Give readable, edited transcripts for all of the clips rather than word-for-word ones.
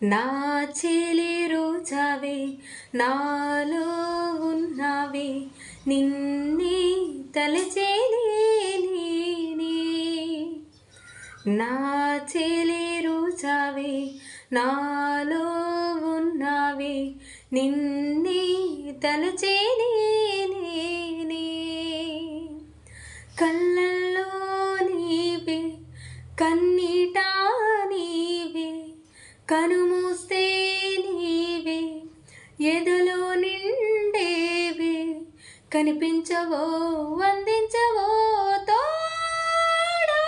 నా చెలి రోజావే నాలో ఉన్నావే నిన్నే తలచేనే నా చెలి రోజావే నాలో ఉన్నావే నిన్నే తలచేనే కళ్ళల్లో నీవే కన్నీట నీవే కనుమూస్తే నీవే ఎదలో నిండేవే కనిపించవో అందించవో తోడు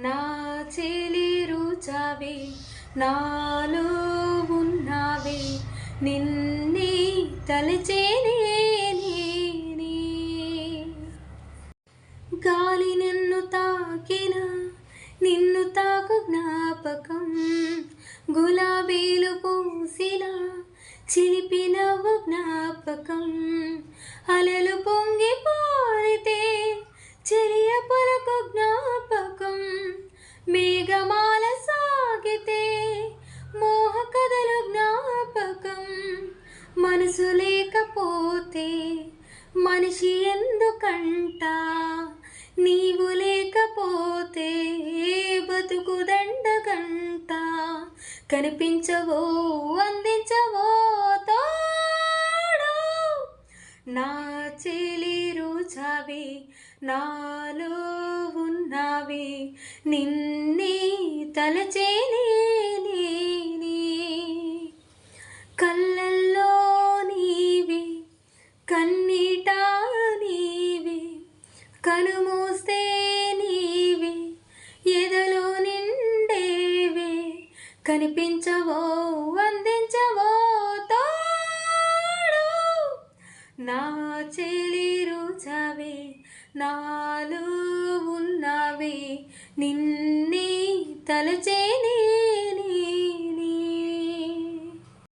నా చెలి రుచావే నాలో ఉన్నావే నిన్నే తలచేనే గాలి నిన్ను తాకిన నిన్ను తాకు జ్ఞాపకం గులాబీలు పూసిన చిలిపినవు జ్ఞాపకం అలలు పొంగి పారితే చెరియ పరకు జ్ఞాపకం మేఘమాల సాగితే మోహ కథలు జ్ఞాపకం మనసు లేకపోతే మనిషి ఎందుకంట నీవు లేకపోతే బతుకు దండగంట కనిపించవో అందించవో తోడు నా చెలి రోజావే నాలో ఉన్నావే నిన్నే తలచేనే కళ్ళల్లో నీవే కన్నీట నీవే కనుమూస్తే నీవే ఎదలో నిండేవే కనిపించవో అందించవో తోడు నా చెలి రోజావే నాలో ఉన్నావే నిన్నే తలచేనే